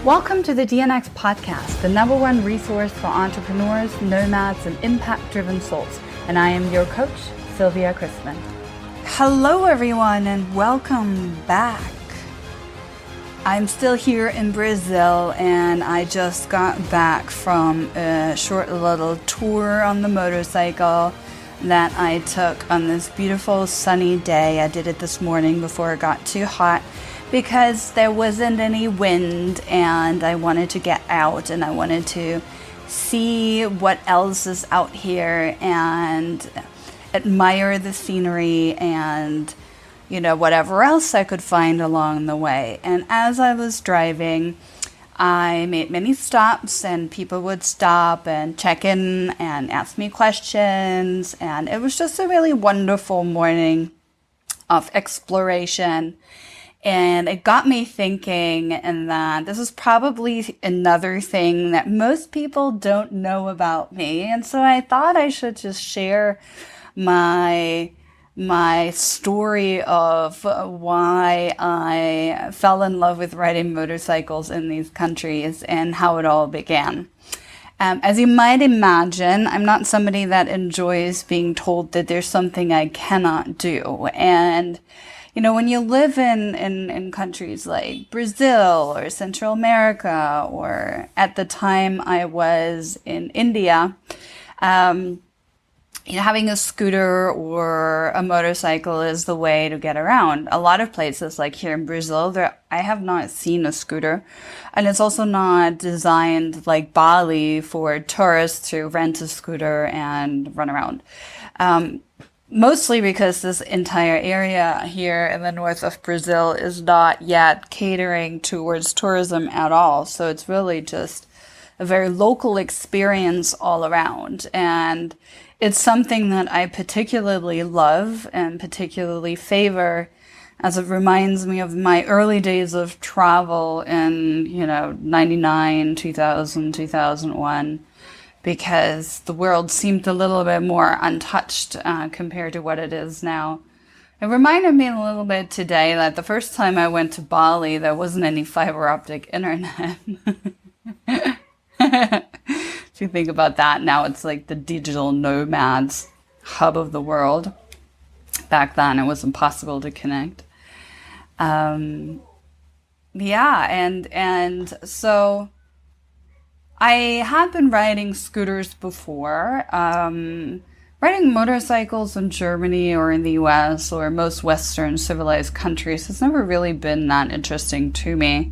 Welcome to the DNX podcast, the number one resource for entrepreneurs, nomads, and impact-driven souls. And I am your coach, Silvia Christmann. Hello, everyone, and welcome back. I'm still here in Brazil, and I just got back from a short little tour on the motorcycle that I took on this beautiful sunny day. I did it this morning before it got too hot because there wasn't any wind, and I wanted to get out and I wanted to see what else is out here and admire the scenery and whatever else I could find along the way. And as I was driving, I made many stops, and people would stop and check in and ask me questions. And it was just a really wonderful morning of exploration. And it got me thinking, and that this is probably another thing that most people don't know about me. And so I thought I should just share my story of why I fell in love with riding motorcycles in these countries and how it all began. As you might imagine, I'm not somebody that enjoys being told that there's something I cannot do. And when you live in countries like Brazil or Central America, or at the time I was in India, having a scooter or a motorcycle is the way to get around. A lot of places, like here in Brazil, I have not seen a scooter. And it's also not designed like Bali for tourists to rent a scooter and run around. Mostly because this entire area here in the north of Brazil is not yet catering towards tourism at all. So it's really just a very local experience all around. And it's something that I particularly love and particularly favor, as it reminds me of my early days of travel in, 99, 2000, 2001. Because the world seemed a little bit more untouched compared to what it is now. It reminded me a little bit today that the first time I went to Bali, there wasn't any fiber optic internet. If you think about that, now it's like the digital nomads hub of the world. Back then, it was impossible to connect. And so I had been riding scooters before. Riding motorcycles in Germany or in the US or most Western civilized countries has never really been that interesting to me.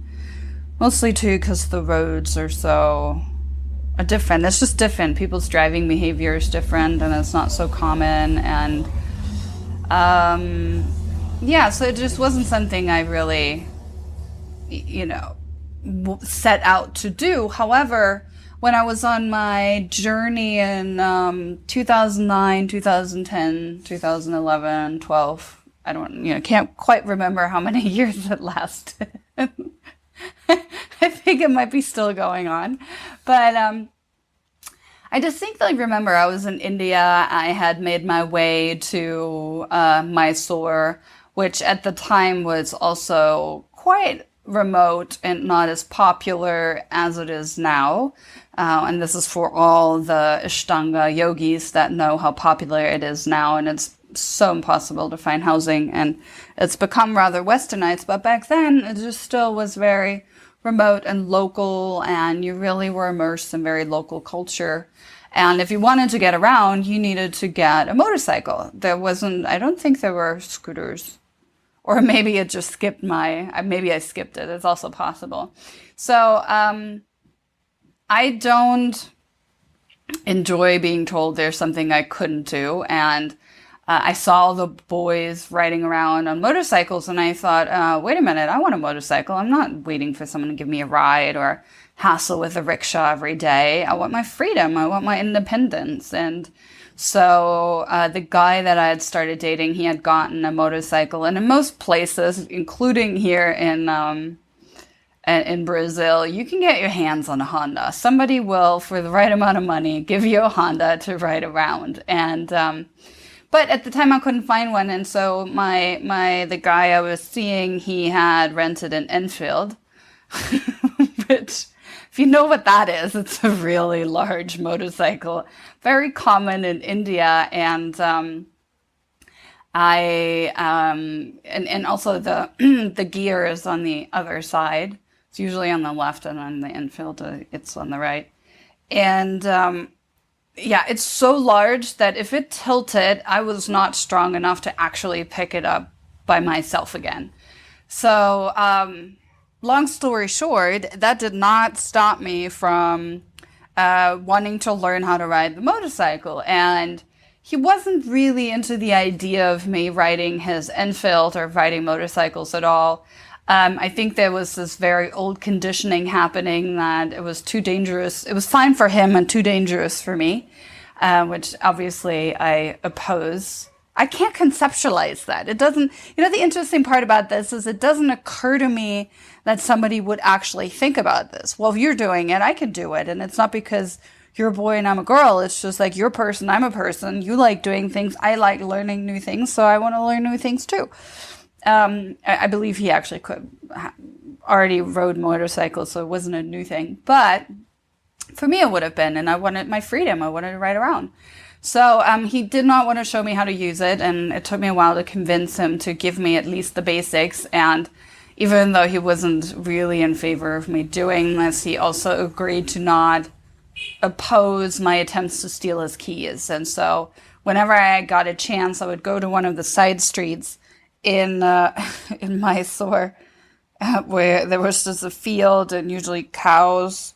Mostly too because the roads are so different. It's just different. People's driving behavior is different, and it's not so common. And so it just wasn't something I really, set out to do. However, when I was on my journey in 2009, 2010, 2011, 12, can't quite remember how many years it lasted. I think it might be still going on. But I distinctly remember I was in India. I had made my way to Mysore, which at the time was also quite remote and not as popular as it is now. And this is for all the Ashtanga yogis that know how popular it is now. And it's so impossible to find housing. And it's become rather westernized. But back then, it just still was very remote and local. And you really were immersed in very local culture. And if you wanted to get around, you needed to get a motorcycle. I don't think there were scooters. Or maybe it just skipped maybe I skipped it. It's also possible. So I don't enjoy being told there's something I couldn't do. And I saw the boys riding around on motorcycles, and I thought, wait a minute, I want a motorcycle. I'm not waiting for someone to give me a ride or hassle with a rickshaw every day. I want my freedom. I want my independence. And so the guy that I had started dating, he had gotten a motorcycle. And in most places, including here in Brazil, you can get your hands on a Honda. Somebody will, for the right amount of money, give you a Honda to ride around. And but at the time I couldn't find one. And so the guy I was seeing, he had rented an Enfield. which, if you know what that is, it's a really large motorcycle, very common in India, and and also the the gear is on the other side. It's usually on the left, and on the infield, it's on the right. And yeah, it's so large that if it tilted, I was not strong enough to actually pick it up by myself again. So, long story short, that did not stop me from wanting to learn how to ride the motorcycle. And he wasn't really into the idea of me riding his Enfield or riding motorcycles at all. I think there was this very old conditioning happening that it was too dangerous. It was fine for him and too dangerous for me, which obviously I oppose. I can't conceptualize that. It doesn't, the interesting part about this is it doesn't occur to me that somebody would actually think about this. Well, if you're doing it, I can do it. And it's not because you're a boy and I'm a girl. It's just like you're a person, I'm a person. You like doing things. I like learning new things. So I want to learn new things too. I believe he actually already rode motorcycles, so it wasn't a new thing. But for me, it would have been, and I wanted my freedom. I wanted to ride around. So he did not want to show me how to use it, and it took me a while to convince him to give me at least the basics. And even though he wasn't really in favor of me doing this, he also agreed to not oppose my attempts to steal his keys. And so whenever I got a chance, I would go to one of the side streets in Mysore, where there was just a field and usually cows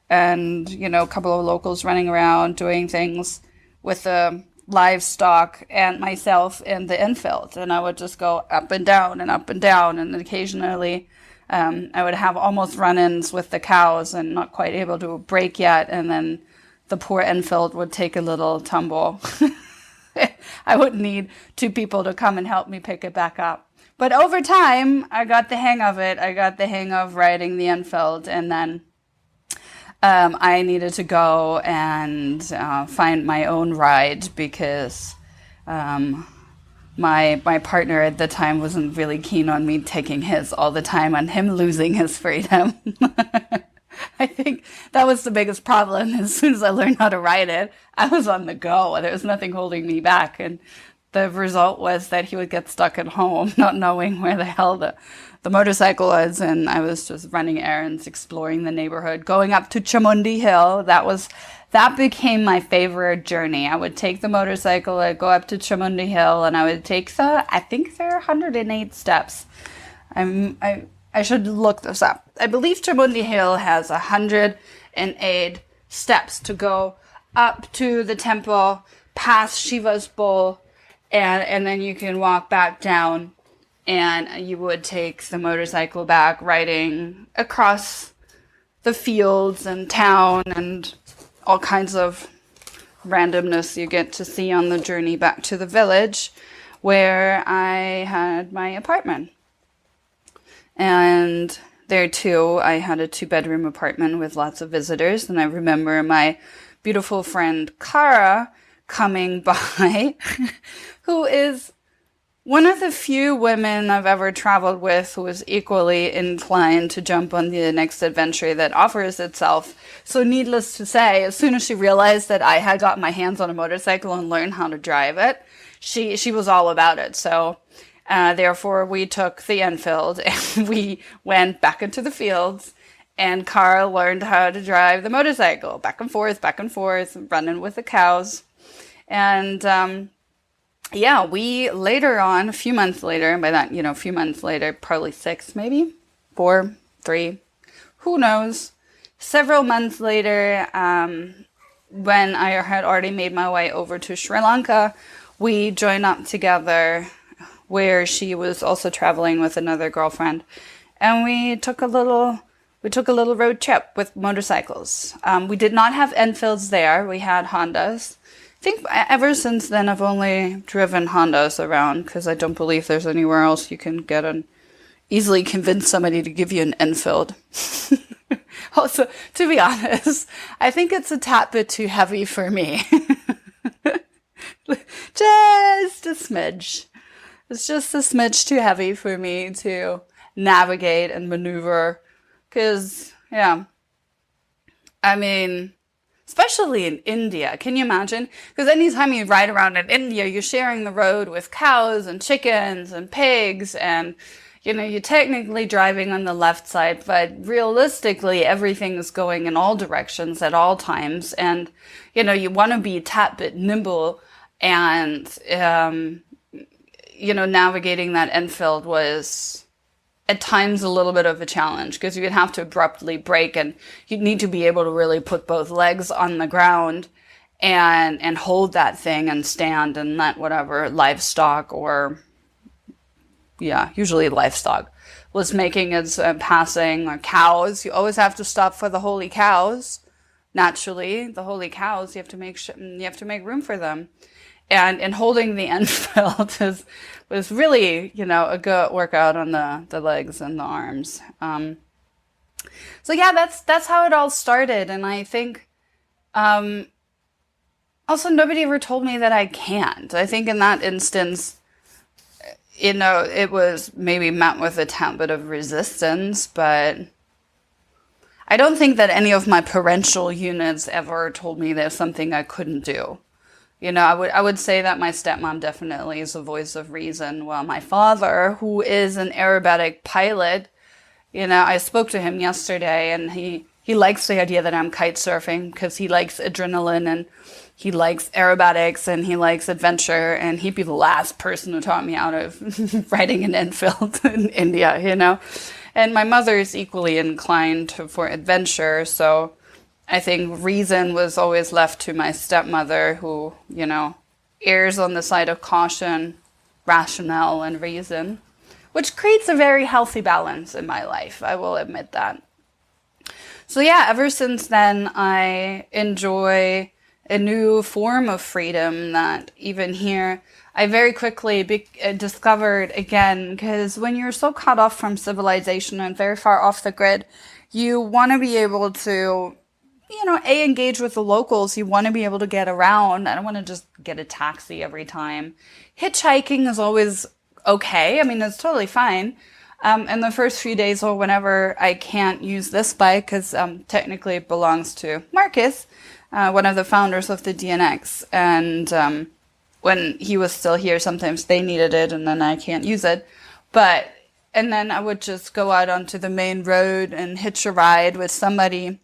and, a couple of locals running around doing things with the livestock and myself in the infield. And I would just go up and down and up and down. And occasionally I would have almost run-ins with the cows and not quite able to brake yet. And then the poor infield would take a little tumble. I would need two people to come and help me pick it back up. But over time, I got the hang of it. I got the hang of riding the Enfield. And then I needed to go and find my own ride because my partner at the time wasn't really keen on me taking his all the time and him losing his freedom. I think that was the biggest problem. As soon as I learned how to ride it, I was on the go. There was nothing holding me back. And the result was that he would get stuck at home, not knowing where the hell the motorcycle was. And I was just running errands, exploring the neighborhood, going up to Chamundi Hill. That became my favorite journey. I would take the motorcycle, I'd go up to Chamundi Hill, and I would take I think there are 108 steps. I should look this up. I believe Chamundi Hill has 108 steps to go up to the temple, past Shiva's bowl, and then you can walk back down, and you would take the motorcycle back, riding across the fields and town and all kinds of randomness you get to see on the journey back to the village where I had my apartment. And there too, I had a 2-bedroom apartment with lots of visitors. And I remember my beautiful friend Kara coming by, who is one of the few women I've ever traveled with who is equally inclined to jump on the next adventure that offers itself. So needless to say, as soon as she realized that I had got my hands on a motorcycle and learned how to drive it, she was all about it. So therefore, we took the Enfield and we went back into the fields, and Carl learned how to drive the motorcycle back and forth, running with the cows. And we later on, a few months later, and by that, a few months later, probably 6, maybe 4, 3, who knows, several months later, when I had already made my way over to Sri Lanka, we joined up together where she was also traveling with another girlfriend. And we took a little road trip with motorcycles. We did not have Enfields there. We had Hondas. I think ever since then I've only driven Hondas around because I don't believe there's anywhere else you can easily convince somebody to give you an Enfield. Also, to be honest, I think it's a tad bit too heavy for me. Just a smidge. It's just a smidge too heavy for me to navigate and maneuver because Yeah. I mean, especially in India. Can you imagine? Because anytime you ride around in India, you're sharing the road with cows and chickens and pigs, and you're technically driving on the left side, but realistically, everything is going in all directions at all times. And, you want to be a tad bit nimble, and, navigating that infield was at times a little bit of a challenge, because you'd have to abruptly brake, and you'd need to be able to really put both legs on the ground and hold that thing and stand and let whatever livestock, or usually livestock, was making its passing, or cows. You always have to stop for the holy cows. Naturally, the holy cows, you have to make room for them. And holding the Enfield was really, a good workout on the legs and the arms. So yeah, that's how it all started. And I think, also nobody ever told me that I can't. I think in that instance, it was maybe met with a tad bit of resistance, but I don't think that any of my parental units ever told me there's something I couldn't do. I would say that my stepmom definitely is a voice of reason. Well, my father, who is an aerobatic pilot, I spoke to him yesterday, and he likes the idea that I'm kite surfing because he likes adrenaline, and he likes aerobatics, and he likes adventure, and he'd be the last person who taught me out of riding an Enfield in India, And my mother is equally inclined for adventure, so I think reason was always left to my stepmother, who, errs on the side of caution, rationale, and reason, which creates a very healthy balance in my life. I will admit that. So yeah, ever since then, I enjoy a new form of freedom that even here, I very quickly discovered again, because when you're so cut off from civilization and very far off the grid, you want to be able to engage with the locals. You want to be able to get around. I don't want to just get a taxi every time. Hitchhiking is always okay. I mean, it's totally fine. In the first few days or whenever I can't use this bike, because technically it belongs to Marcus, one of the founders of the DNX. And when he was still here, sometimes they needed it, and then I can't use it. And then I would just go out onto the main road and hitch a ride with somebody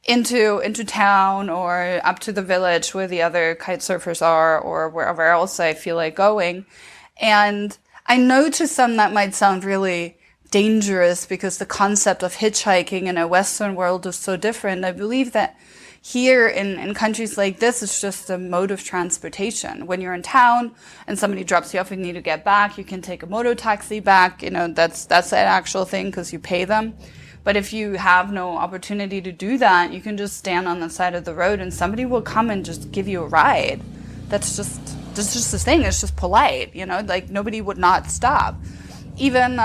into town, or up to the village where the other kite surfers are, or wherever else I feel like going. And I know to some that might sound really dangerous, because the concept of hitchhiking in a Western world is so different. I believe that here in countries like this, it's just a mode of transportation. When you're in town and somebody drops you off and you need to get back, you can take a moto taxi back. That's an actual thing because you pay them. But if you have no opportunity to do that, you can just stand on the side of the road and somebody will come and just give you a ride. That's just the thing. It's just polite, like nobody would not stop. Even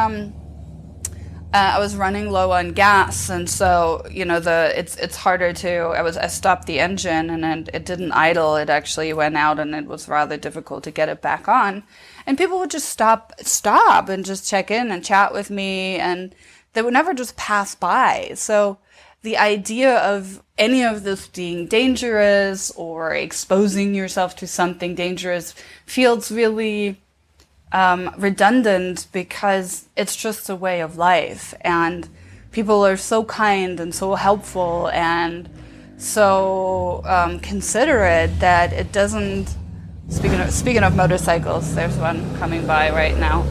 I was running low on gas, and so it's harder to. I stopped the engine, and it didn't idle. It actually went out, and it was rather difficult to get it back on. And people would just stop and just check in and chat with me, and they would never just pass by. So the idea of any of this being dangerous or exposing yourself to something dangerous feels really redundant, because it's just a way of life, and people are so kind and so helpful and so considerate that it doesn't. Speaking of motorcycles, there's one coming by right now.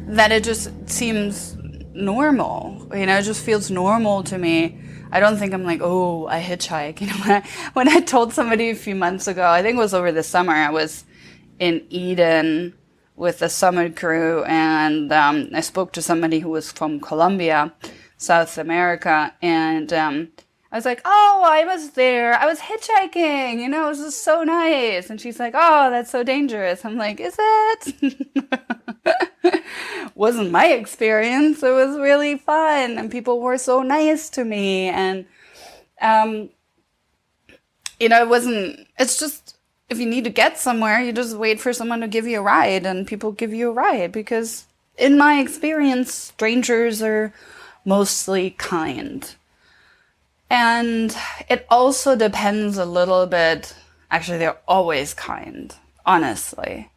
That it just seems normal. It just feels normal to me. I don't think I'm like, oh, I hitchhike. When I told somebody a few months ago, I think it was over the summer, I was in Eden with the summit crew, and I spoke to somebody who was from Colombia, South America, and I was like, oh, I was there. I was hitchhiking. It was just so nice. And she's like, oh, that's so dangerous. I'm like, is it? Wasn't my experience. It was really fun, and people were so nice to me. And, it wasn't, it's just, if you need to get somewhere, you just wait for someone to give you a ride, and people give you a ride, because in my experience, strangers are mostly kind. And it also depends a little bit. Actually, they're always kind, honestly.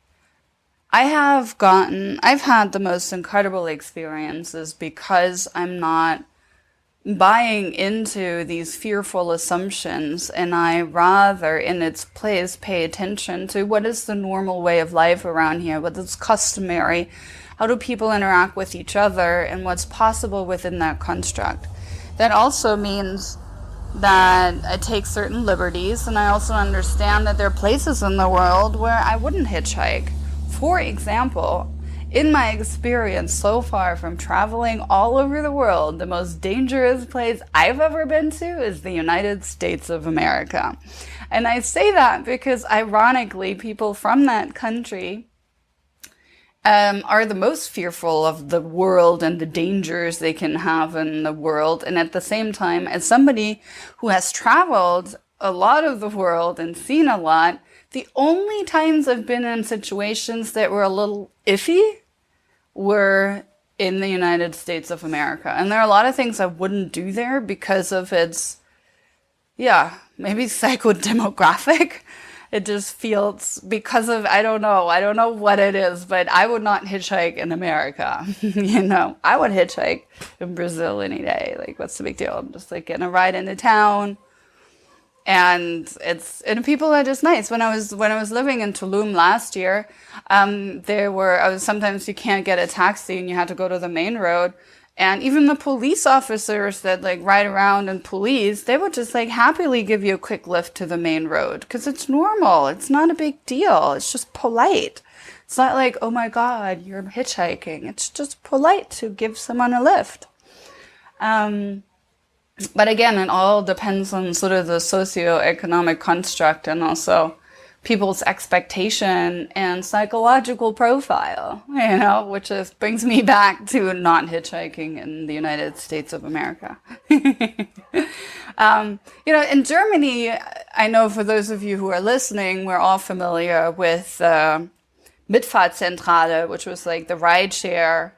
I've had the most incredible experiences because I'm not buying into these fearful assumptions, and I rather, in its place, pay attention to what is the normal way of life around here, what is customary, how do people interact with each other, and what's possible within that construct. That also means that I take certain liberties, and I also understand that there are places in the world where I wouldn't hitchhike. For example, in my experience so far from traveling all over the world, the most dangerous place I've ever been to is the United States of America. And I say that because, ironically, people from that country are the most fearful of the world and the dangers they can have in the world. And at the same time, as somebody who has traveled a lot of the world and seen a lot, the only times I've been in situations that were a little iffy were in the United States of America. And there are a lot of things I wouldn't do there because of its, maybe psychodemographic. It just feels, because of, I don't know what it is, but I would not hitchhike in America. I would hitchhike in Brazil any day. Like, what's the big deal? I'm just like getting a ride into town. And people are just nice. When I was living in Tulum last year, sometimes you can't get a taxi and you have to go to the main road. And even the police officers that like ride around and police, they would just like happily give you a quick lift to the main road because it's normal. It's not a big deal. It's just polite. It's not like, oh my God, you're hitchhiking. It's just polite to give someone a lift. But again, it all depends on sort of the socioeconomic construct and also people's expectation and psychological profile, which brings me back to not hitchhiking in the United States of America. In Germany, I know for those of you who are listening, we're all familiar with Mitfahrzentrale, which was like the rideshare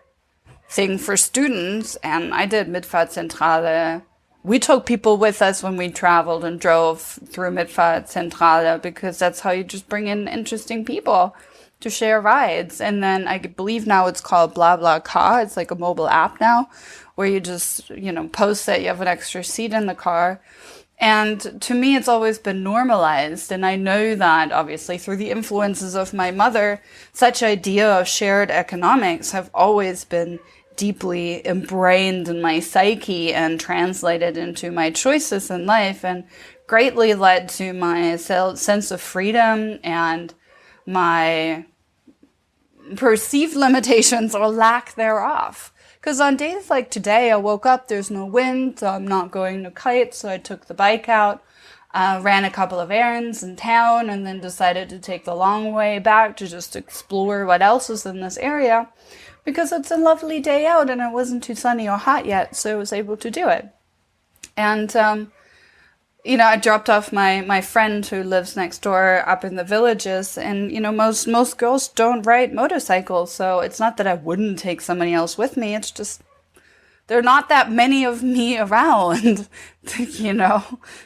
thing for students. And I did Mitfahrzentrale. We took people with us when we traveled and drove through Mitfahrzentrale because that's how you just bring in interesting people to share rides. And then I believe now it's called BlaBlaCar. It's like a mobile app now where you just, post that you have an extra seat in the car. And to me, it's always been normalized. And I know that obviously through the influences of my mother, such idea of shared economics have always been deeply ingrained in my psyche and translated into my choices in life and greatly led to my sense of freedom and my perceived limitations or lack thereof. Because on days like today, I woke up, there's no wind, so I'm not going to kite, so I took the bike out, ran a couple of errands in town, and then decided to take the long way back to just explore what else is in this area. Because it's a lovely day out and it wasn't too sunny or hot yet, so I was able to do it. And, I dropped off my friend who lives next door up in the villages, and, most girls don't ride motorcycles, so it's not that I wouldn't take somebody else with me, it's just there are not that many of me around,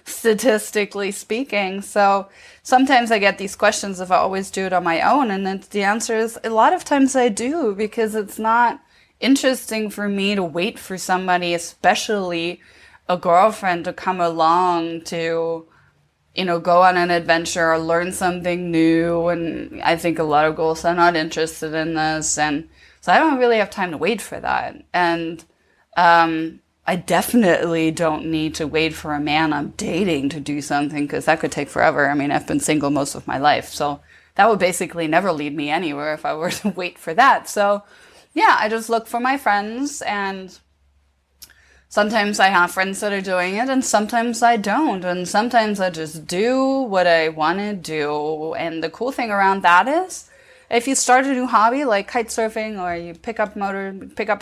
statistically speaking. So sometimes I get these questions if I always do it on my own. And then the answer is a lot of times I do, because it's not interesting for me to wait for somebody, especially a girlfriend, to come along to, go on an adventure or learn something new. And I think a lot of girls are not interested in this. And so I don't really have time to wait for that. And I definitely don't need to wait for a man I'm dating to do something, because that could take forever. I mean, I've been single most of my life, so that would basically never lead me anywhere if I were to wait for that. So yeah, I just look for my friends, and sometimes I have friends that are doing it and sometimes I don't. And sometimes I just do what I want to do. And the cool thing around that is, if you start a new hobby like kite surfing, or you pick up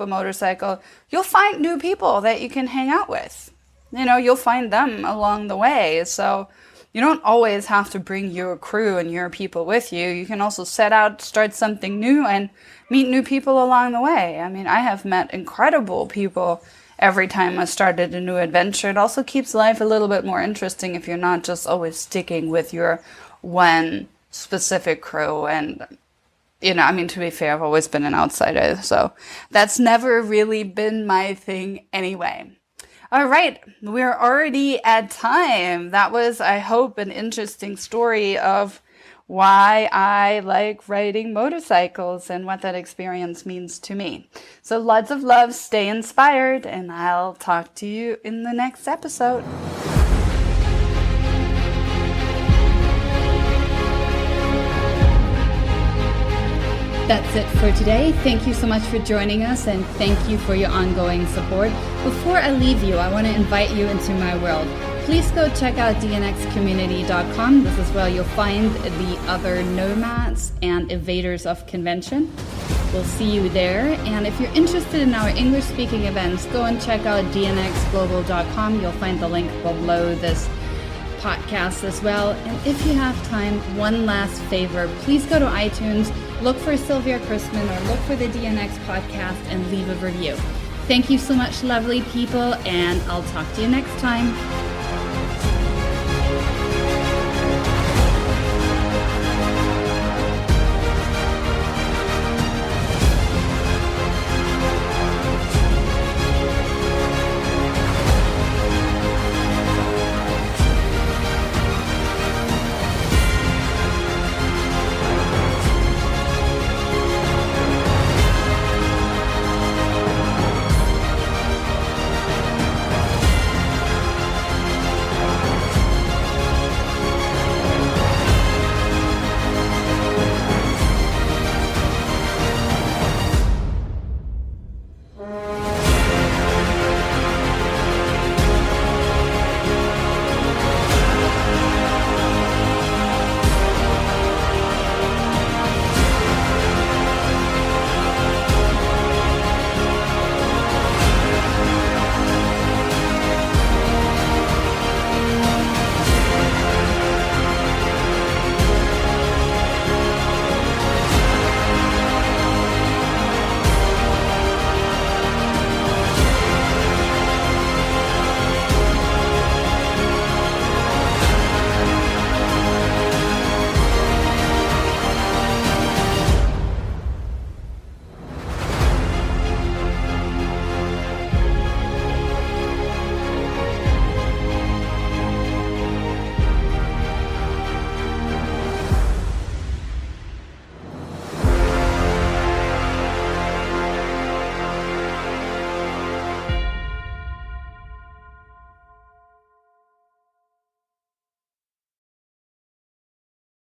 a motorcycle, you'll find new people that you can hang out with. You'll find them along the way. So you don't always have to bring your crew and your people with you. You can also set out, start something new, and meet new people along the way. I mean, I have met incredible people every time I started a new adventure. It also keeps life a little bit more interesting if you're not just always sticking with your one specific crew. And, to be fair, I've always been an outsider, so that's never really been my thing anyway. All right, we're already at time. That was, I hope, an interesting story of why I like riding motorcycles and what that experience means to me. So lots of love, stay inspired, and I'll talk to you in the next episode. That's it for today. Thank you so much for joining us, and thank you for your ongoing support. Before I leave you, I want to invite you into my world. Please go check out dnxcommunity.com. This is where you'll find the other nomads and evaders of convention. We'll see you there. And if you're interested in our English-speaking events, go and check out dnxglobal.com. You'll find the link below this podcast as well. And if you have time, one last favor, please go to iTunes, look for Silvia Christmann or look for the DNX podcast and leave a review. Thank you so much, lovely people, and I'll talk to you next time.